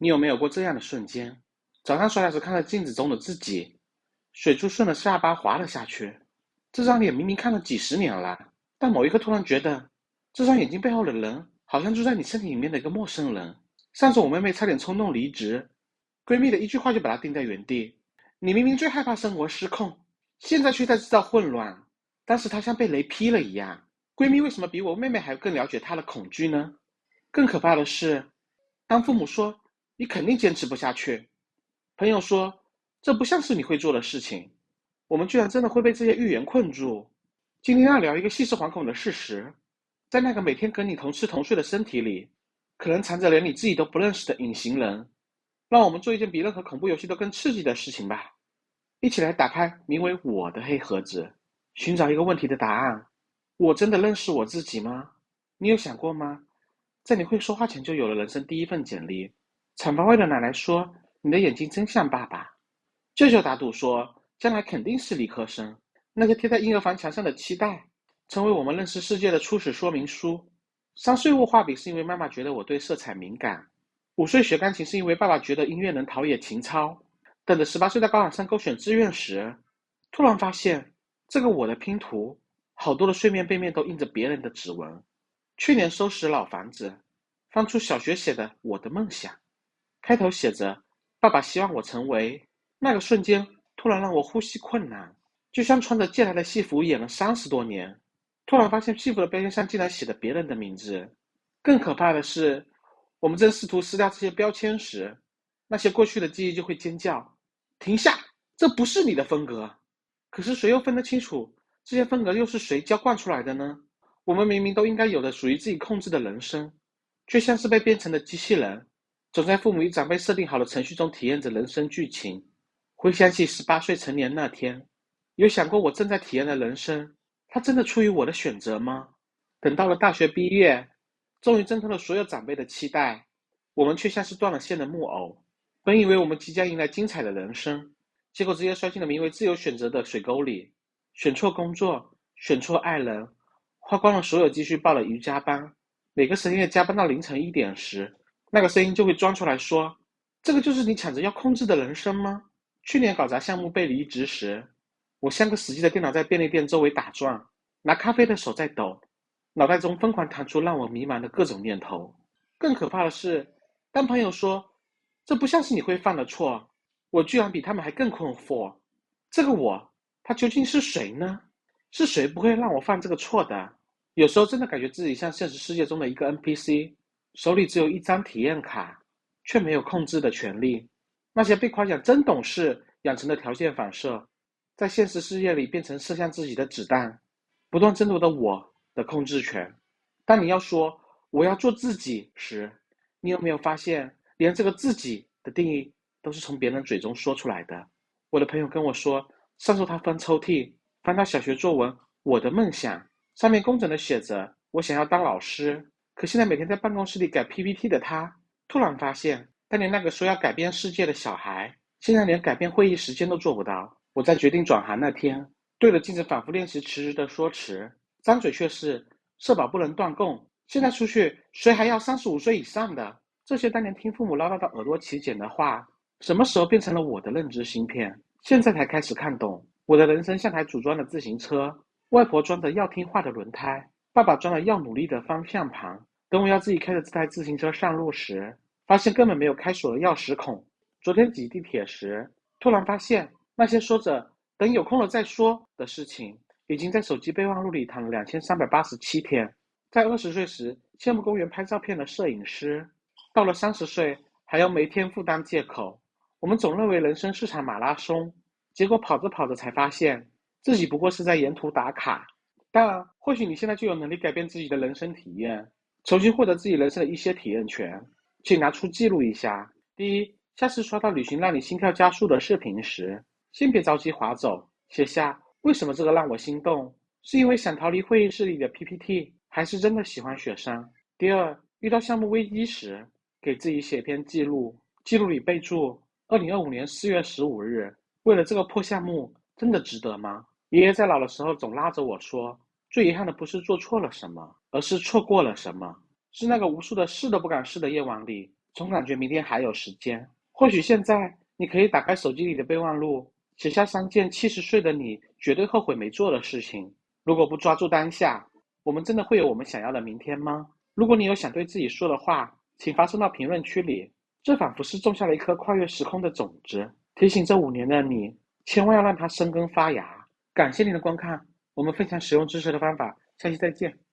你有没有过这样的瞬间？早上刷牙时看着镜子中的自己，水珠顺着下巴滑了下去。这张脸明明看了几十年了，但某一刻突然觉得，这双眼睛背后的人好像住在你身体里面的一个陌生人。上次我妹妹差点冲动离职，闺蜜的一句话就把她定在原地。你明明最害怕生活失控，现在却在制造混乱。当时她像被雷劈了一样。闺蜜为什么比我妹妹还更了解她的恐惧呢？更可怕的是，当父母说你肯定坚持不下去，朋友说这不像是你会做的事情，我们居然真的会被这些预言困住。今天要聊一个细思极恐的事实，在那个每天跟你同吃同睡的身体里，可能藏着连你自己都不认识的隐形人。让我们做一件比任何恐怖游戏都更刺激的事情吧，一起来打开名为我的黑盒子，寻找一个问题的答案。我真的认识我自己吗？你有想过吗？在你会说话前就有了人生第一份简历。产房外的奶奶说你的眼睛真像爸爸。舅舅打赌说将来肯定是理科生。那些贴在婴儿房墙上的期待，成为我们认识世界的初始说明书。3岁握画笔是因为妈妈觉得我对色彩敏感，5岁学钢琴是因为爸爸觉得音乐能陶冶情操。等着18岁在高考上勾选志愿时，突然发现这个我的拼图，好多的睡面背面都印着别人的指纹。去年收拾老房子，翻出小学写的我的梦想，开头写着爸爸希望我成为。那个瞬间突然让我呼吸困难，就像穿着借来的戏服演了30多年，突然发现戏服的标签上竟然写着别人的名字。更可怕的是，我们正试图撕掉这些标签时，那些过去的记忆就会尖叫：停下，这不是你的风格。可是谁又分得清楚这些风格又是谁浇灌出来的呢？我们明明都应该有的属于自己控制的人生，却像是被编程的机器人，总在父母与长辈设定好的程序中体验着人生剧情。回想起18岁成年那天，有想过我正在体验的人生，它真的出于我的选择吗？等到了大学毕业，终于挣脱了所有长辈的期待，我们却像是断了线的木偶。本以为我们即将迎来精彩的人生，结果直接摔进了名为自由选择的水沟里。选错工作，选错爱人，花光了所有积蓄报了瑜伽班。每个深夜加班到凌晨1点时，那个声音就会钻出来说：这个就是你抢着要控制的人生吗？去年搞砸项目被离职时，我像个死机的电脑在便利店周围打转，拿咖啡的手在抖，脑袋中疯狂弹出让我迷茫的各种念头。更可怕的是，当朋友说这不像是你会犯的错，我居然比他们还更困惑。这个我，他究竟是谁呢？是谁不会让我犯这个错的？有时候真的感觉自己像现实世界中的一个 NPC，手里只有一张体验卡，却没有控制的权利。那些被夸奖真懂事养成的条件反射，在现实世界里变成射向自己的子弹，不断争夺的我的控制权。当你要说我要做自己时，你有没有发现，连这个自己的定义都是从别人嘴中说出来的？我的朋友跟我说，上周他翻抽屉，翻到小学作文《我的梦想》，上面工整的写着我想要当老师。可现在每天在办公室里改 PPT 的他，突然发现当年那个说要改变世界的小孩，现在连改变会议时间都做不到。我在决定转行那天，对着镜子反复练习辞职的说辞，张嘴却是社保不能断供，现在出去谁还要35岁以上的？这些当年听父母唠叨到耳朵起茧的话，什么时候变成了我的认知芯片？现在才开始看懂，我的人生像台组装的自行车，外婆装着要听话的轮胎，爸爸装了要努力的方向盘。等我要自己开着这台自行车上路时，发现根本没有开锁的钥匙孔。昨天挤地铁时，突然发现那些说着等有空了再说的事情，已经在手机备忘录里躺了2387天。在20岁时羡慕公园拍照片的摄影师，到了30岁还要没天赋当借口。我们总认为人生是场马拉松，结果跑着跑着才发现自己不过是在沿途打卡。当然，或许你现在就有能力改变自己的人生体验，重新获得自己人生的一些体验权，请拿出记录一下。第一，下次刷到旅行让你心跳加速的视频时，先别着急划走，写下为什么这个让我心动，是因为想逃离会议室里的 PPT， 还是真的喜欢雪山？第二，遇到项目危机时，给自己写篇记录，记录里备注2025年4月15日，为了这个破项目，真的值得吗？爷爷在老的时候总拉着我说，最遗憾的不是做错了什么，而是错过了什么。是那个无数的试都不敢试的夜晚里，总感觉明天还有时间。或许现在你可以打开手机里的备忘录，写下3件70岁的你绝对后悔没做的事情。如果不抓住当下，我们真的会有我们想要的明天吗？如果你有想对自己说的话，请发送到评论区里。这仿佛是种下了一颗跨越时空的种子，提醒这5年的你，千万要让它生根发芽。感谢您的观看，我们分享使用知识的方法，下期再见。